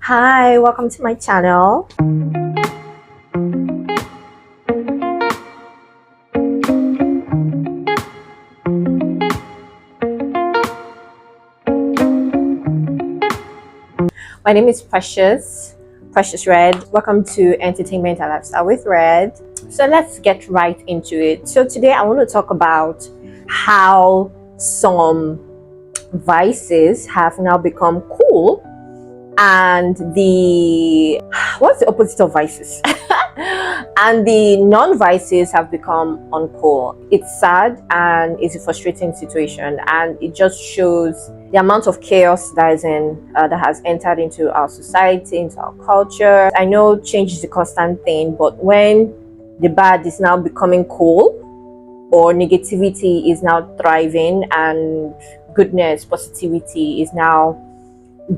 Hi, welcome to my channel. My name is Precious Red. Welcome to Entertainment and Lifestyle with Red. So let's get right into it. So today I want to talk about how some vices have now become cool, and what's the opposite of vices? And the non-vices have become uncool. It's sad and it's a frustrating situation, and it just shows the amount of chaos that has entered into our society, into our culture. I know change is a constant thing, but when the bad is now becoming cool, or negativity is now thriving, and goodness, positivity is now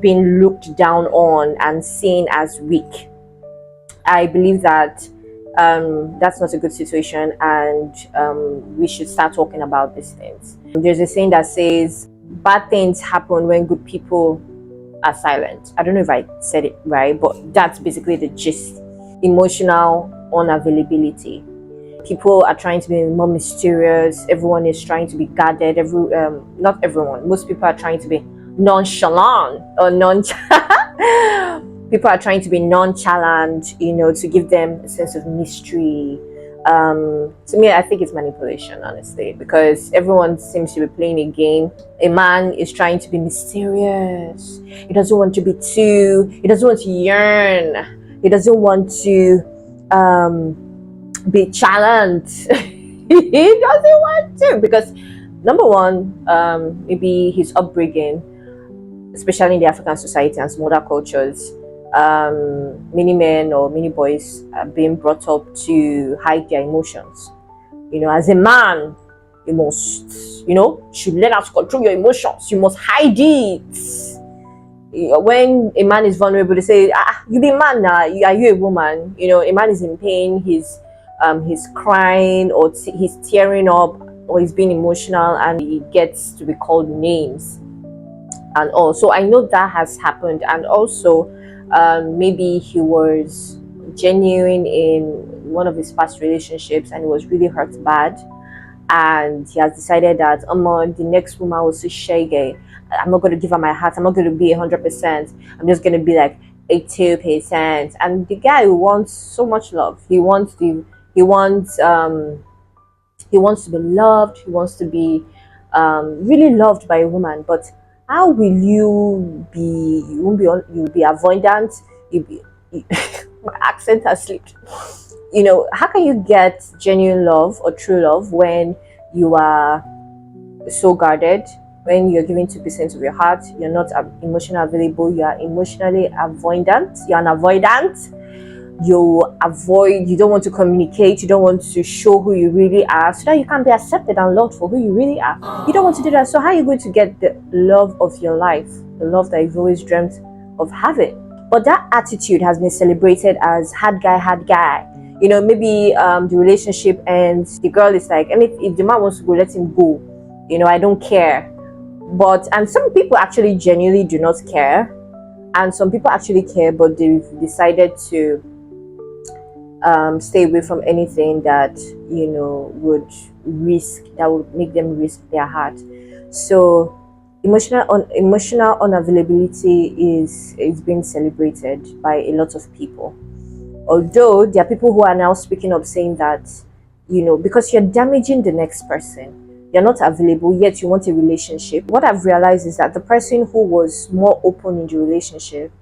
being looked down on and seen as weak, I believe that that's not a good situation, and we should start talking about these things. There's a saying that says bad things happen when good people are silent. I don't know if I said it right, but that's basically the gist. Emotional unavailability. People are trying to be more mysterious. Everyone is trying to be guarded. Not everyone. Most people are trying to be nonchalant or people are trying to be nonchalant, to give them a sense of mystery. To me, I think it's manipulation, honestly, because everyone seems to be playing a game. A man is trying to be mysterious. He doesn't want to be he doesn't want to yearn. He doesn't want to be challenged. He doesn't want to, because number one, maybe his upbringing, especially in the African society and some other cultures, many men or many boys are being brought up to hide their emotions. As a man, you must, should learn how to control your emotions. You must hide it. When a man is vulnerable, they say, you be man now. Are you a woman? A man is in pain. He's crying, or he's tearing up, or he's being emotional, and he gets to be called names and all. So I know that has happened, and also maybe he was genuine in one of his past relationships and he was really hurt bad, and he has decided that the next woman was so shaggy. I'm not going to give her my heart. I'm not going to be 100%. I'm just going to be like 82%. And the guy wants so much love. He wants to be loved. He wants to be really loved by a woman. But how will you be? You'll be avoidant. My accent has slipped. How can you get genuine love or true love when you are so guarded? When you're giving 2% of your heart, you're not emotionally available. You are emotionally avoidant. You're an avoidant. You don't want to communicate. You don't want to show who you really are, so that you can be accepted and loved for who you really are. You don't want to do that. So how are you going to get the love of your life, the love that you've always dreamt of having? But that attitude has been celebrated as hard guy. Maybe the relationship ends. The girl is like, and if the man wants to go, let him go. I don't care. And some people actually genuinely do not care, and some people actually care, but they've decided to stay away from anything that would make them risk their heart. So emotional unavailability is being celebrated by a lot of people, although there are people who are now speaking up, saying that because you're damaging the next person. You're not available, yet you want a relationship. What I've realized is that the person who was more open in the relationship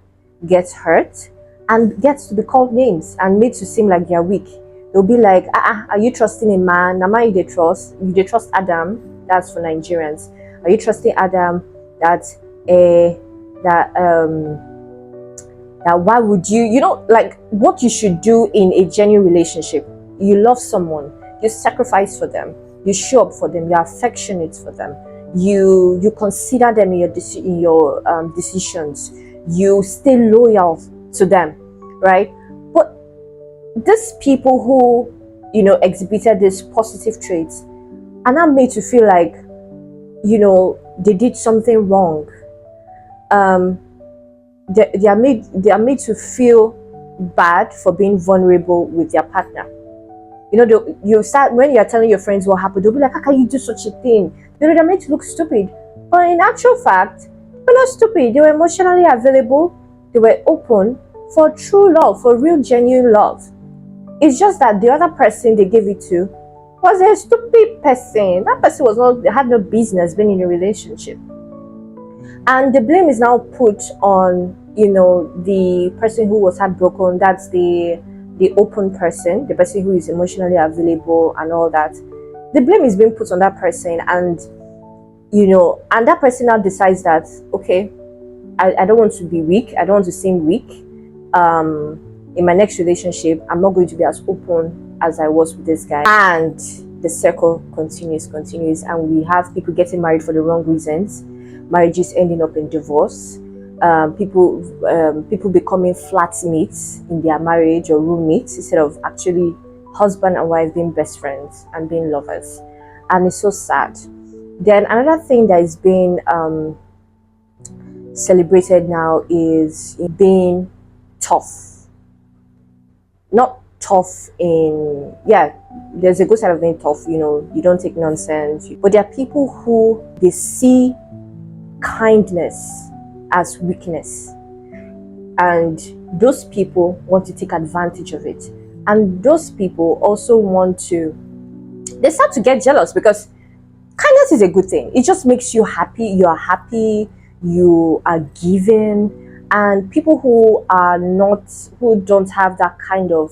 gets hurt and gets to be called names and made to seem like they're weak. They'll be like, are you trusting a man? Am I trust? You trust Adam? That's for Nigerians. Are you trusting Adam? That why would you, like what you should do in a genuine relationship? You love someone, you sacrifice for them, you show up for them, you're affectionate for them, you consider them in your decisions, you stay loyal to them, right? But these people who exhibited these positive traits are now made to feel like they did something wrong. they are made to feel bad for being vulnerable with their partner. You start when you're telling your friends what happened, they'll be like, how can you do such a thing? They're made to look stupid. But in actual fact, they're not stupid. They were emotionally available, they were open for true love, for real, genuine love. It's just that the other person they gave it to was a stupid person. That person had no business being in a relationship. And the blame is now put on, the person who was heartbroken. That's the open person, the person who is emotionally available and all that. The blame is being put on that person, and and that person now decides that, okay, I don't want to be weak. I don't want to seem weak. In my next relationship, I'm not going to be as open as I was with this guy. And the circle continues, and we have people getting married for the wrong reasons. Marriages ending up in divorce. People becoming flatmates in their marriage or roommates instead of actually husband and wife being best friends and being lovers. And it's so sad. Then another thing that is being celebrated now is being tough. Not tough there's a good side of being tough. You don't take nonsense, but there are people who they see kindness as weakness, and those people want to take advantage of it. And those people also they start to get jealous, because kindness is a good thing. It just makes you happy. You are happy, you are giving. And people who don't have that kind of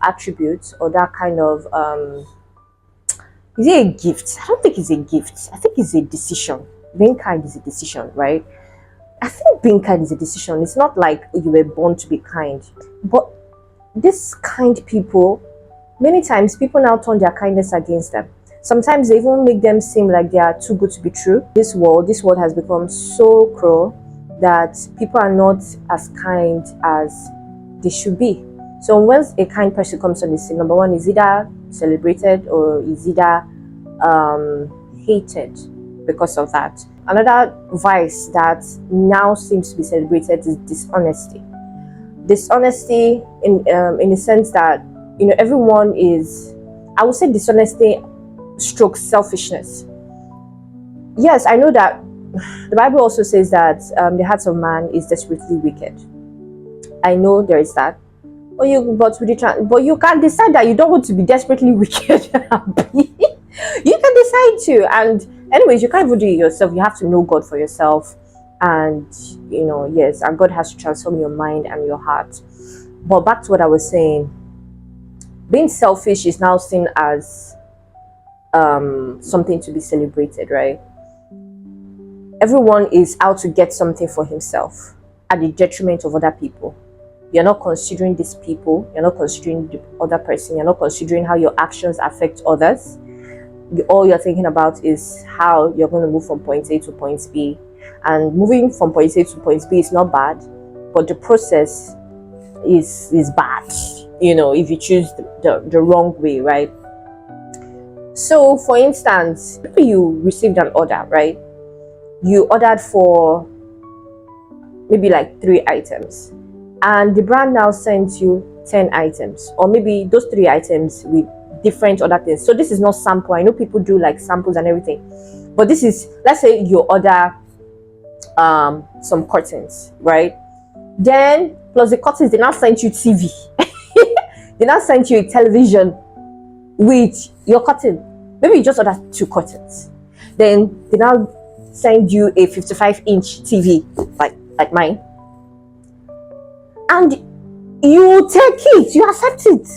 attributes, or that kind of is it a gift? I don't think it's a gift. I think it's a decision. Being kind is a decision, right? I think being kind is a decision. It's not like you were born to be kind. But these kind people, many times people now turn their kindness against them. Sometimes they even make them seem like they are too good to be true. This world has become so cruel that people are not as kind as they should be. So when a kind person comes on the scene, number one, is either celebrated or is either hated because of that. Another vice that now seems to be celebrated is dishonesty. Dishonesty in the sense that everyone is, I would say, dishonesty strokes selfishness. Yes, I know that the Bible also says that the heart of man is desperately wicked. I know there is that. But you can decide that you don't want to be desperately wicked. You can decide to. And anyways, you can't even do it yourself. You have to know God for yourself. And yes, and God has to transform your mind and your heart. But back to what I was saying, being selfish is now seen as something to be celebrated, right? Everyone is out to get something for himself at the detriment of other people. You're not considering these people, you're not considering the other person, you're not considering how your actions affect others. All you're thinking about is how you're going to move from point A to point B. And moving from point A to point B is not bad, but the process is bad, if you choose the wrong way, right? So for instance, if you received an order, right? You ordered for maybe like 3 items, and the brand now sends you 10 items, or maybe those 3 items with different other things. So this is not sample. I know people do like samples and everything, but this is, let's say you order some curtains, right? Then plus the curtains, they now send you TV. They now send you a television with your curtain. Maybe you just order 2 curtains, then they now send you a 55-inch TV like mine, and you take it, you accept it.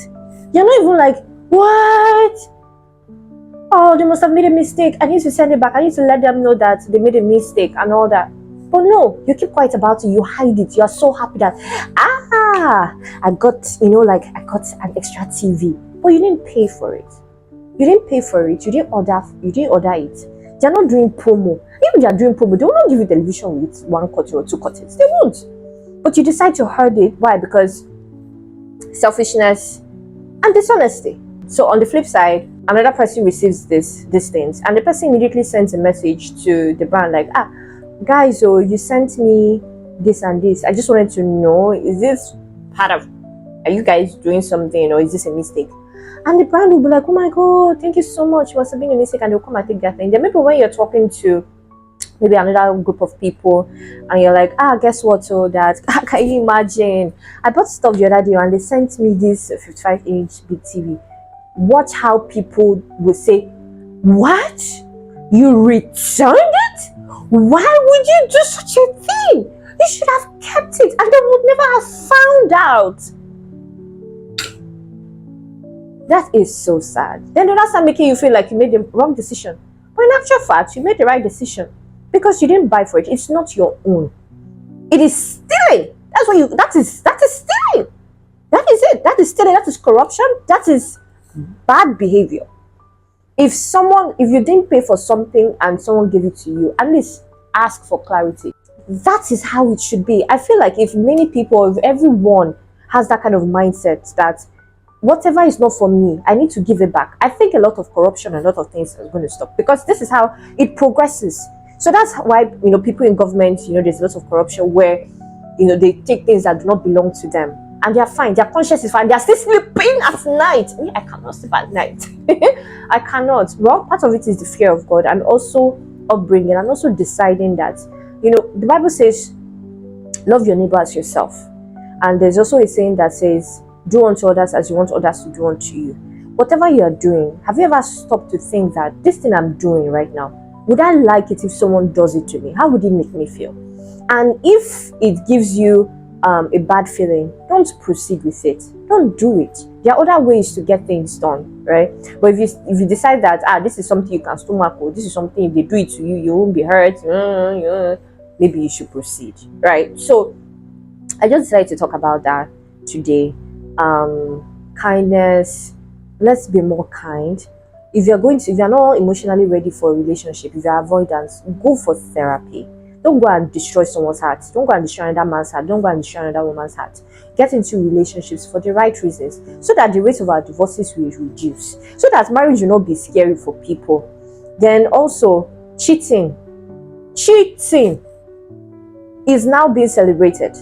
You're not even like, what? Oh, they must have made a mistake. I need to send it back. I need to let them know that they made a mistake and all that. But no, you keep quiet about it. You hide it. You are so happy that I got an extra TV, but you didn't pay for it. You didn't pay for it. You didn't order it. They're not doing promo. Even they are doing promo, they will not give you television with 1 curtain or 2 curtains. They won't. But you decide to hide it. Why? Because selfishness and dishonesty. So on the flip side, another person receives these things, and the person immediately sends a message to the brand like, guys, you sent me this and this. I just wanted to know, is this part of, are you guys doing something, or is this a mistake? And the brand will be like, oh my God, thank you so much. It must have been a mistake. And they'll come and take that thing. Then maybe when you're talking to maybe another group of people and you're like, guess what? So that, can you imagine? I bought stuff the other day and they sent me this 55-inch big TV. Watch how people will say, what? You returned it? Why would you do such a thing? You should have kept it and they would never have found out. That is so sad. Then that's not making you feel like you made the wrong decision. But in actual fact, you made the right decision because you didn't buy for it. It's not your own. It is stealing. That is stealing. That is it. That is stealing. That is corruption. That is bad behavior. If you didn't pay for something and someone gave it to you, at least ask for clarity. That is how it should be. I feel like if many people, if everyone has that kind of mindset that whatever is not for me, I need to give it back, I think a lot of corruption and a lot of things are going to stop, because this is how it progresses. So that's why, people in government, there's lots of corruption where, they take things that do not belong to them and they are fine. Their conscience is fine. They are still sleeping at night. I cannot sleep at night. I cannot. Well, part of it is the fear of God and also upbringing and also deciding that, the Bible says, love your neighbor as yourself. And there's also a saying that says, do unto others as you want others to do unto you. Whatever you are doing, have you ever stopped to think that this thing I'm doing right now, would I like it if someone does it to me? How would it make me feel? And if it gives you a bad feeling, don't proceed with it. Don't do it. There are other ways to get things done, right? But if you decide that this is something you can stomach, or this is something if they do it to you, you won't be hurt, maybe you should proceed, right? So I just decided to talk about that today. Kindness. Let's be more kind. If you're not emotionally ready for a relationship, if you're avoidance, go for therapy. Don't go and destroy someone's heart. Don't go and destroy another man's heart. Don't go and destroy another woman's heart. Get into relationships for the right reasons, so that the rate of our divorces will reduce, so that marriage will not be scary for people. Then also, cheating is now being celebrated.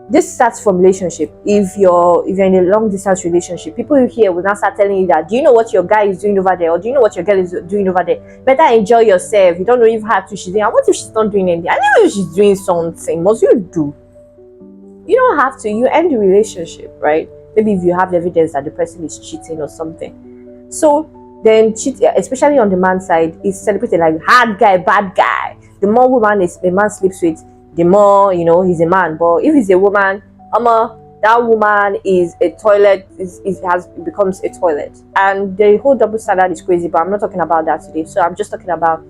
This starts from relationship. If you're in a long distance relationship, people here will now start telling you that, do you know what your guy is doing over there, or do you know what your girl is doing over there? Better enjoy yourself. You don't know if her too she's doing. And what if she's not doing anything? I know if she's doing something. Must you do? You don't have to. You end the relationship, right? Maybe if you have evidence that the person is cheating or something. So then cheat, especially on the man's side, is celebrated like hard guy, bad guy. The more a man sleeps with, the more he's a man. But if he's a woman, that woman is a toilet, becomes a toilet. And the whole double standard is crazy, but I'm not talking about that today. So I'm just talking about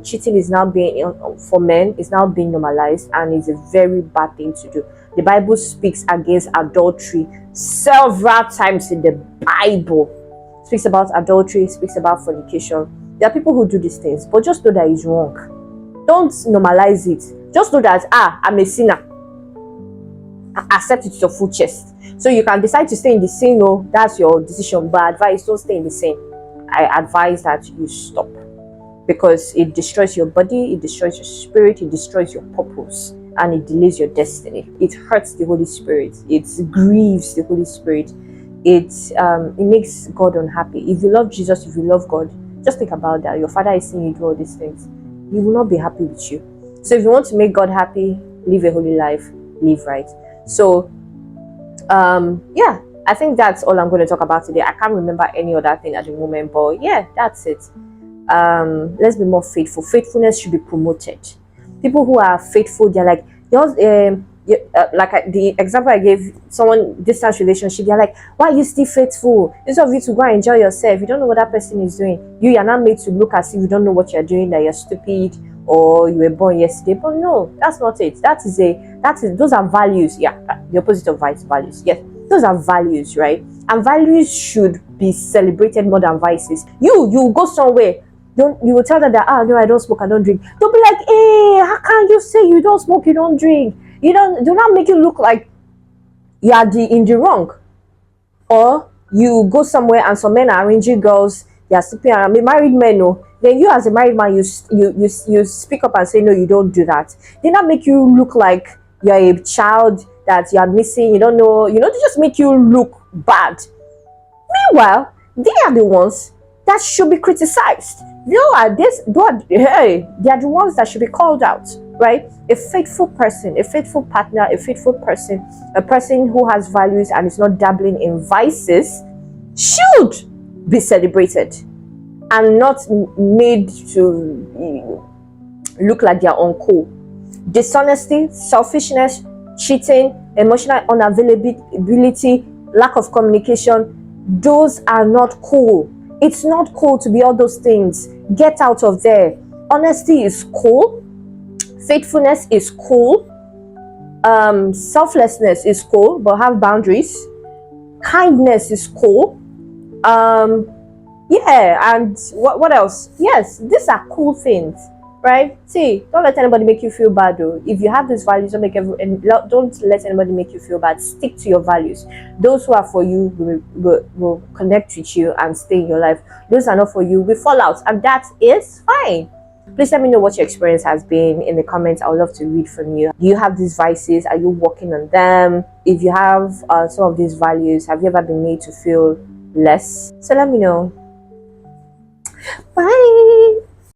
cheating is now being, for men, is now being normalized, and is a very bad thing to do. The Bible speaks against adultery several times in the Bible. It speaks about adultery, speaks about fornication. There are people who do these things, but just know that it's wrong. Don't normalize it. Just know that I'm a sinner. Accept it to your full chest. So you can decide to stay in the sin. No, that's your decision. But advice, don't stay in the sin. I advise that you stop, because it destroys your body, it destroys your spirit, it destroys your purpose, and it delays your destiny. It hurts the Holy Spirit. It grieves the Holy Spirit. It makes God unhappy. If you love Jesus, if you love God, just think about that. Your Father is seeing you do all these things. He will not be happy with you. So if you want to make God happy, live a holy life, live right. So, I think that's all I'm going to talk about today. I can't remember any other thing at the moment, but yeah, that's it. Let's be more faithful. Faithfulness should be promoted. People who are faithful, they're like, the example I gave, someone distance relationship, they're like, why are you still faithful? Instead of you to go and enjoy yourself, you don't know what that person is doing. You are not made to look as if you don't know what you're doing, that you're stupid, or you were born yesterday. But no, that's not it. Those are values. Yeah, the opposite of values. Yes, those are values, right? And values should be celebrated more than vices. You go somewhere, you will tell them that no, I don't smoke, I don't drink. They'll be like, hey, how can you say you don't smoke, you don't drink? Do not make you look like you are in the wrong. Or you go somewhere and some men are arranging girls, they are sleeping around. Be married men, no. Then you as a married man, you speak up and say no, you don't do that. They not make you look like you're a child that you are missing. You don't know. You know, they just make you look bad. Meanwhile, they are the ones that should be criticized. They are they are the ones that should be called out, right? A faithful person, a faithful partner, a faithful person, a person who has values and is not dabbling in vices should be celebrated and not made to look like they're uncool. Dishonesty, selfishness, cheating, emotional unavailability, lack of communication, those are not cool. It's not cool to be all those things. Get out of there. Honesty is cool. Faithfulness is cool. Selflessness is cool, but have boundaries. Kindness is cool. Yeah, and what else? Yes, these are cool things, right? See, don't let anybody make you feel bad though. If you have these values, don't let anybody make you feel bad. Stick to your values. Those who are for you will connect with you and stay in your life. Those are not for you, we fall out, and that is fine. Please let me know what your experience has been in the comments. I would love to read from you. Do you have these vices? Are you working on them? If you have some of these values, have you ever been made to feel less? So let me know. Bye.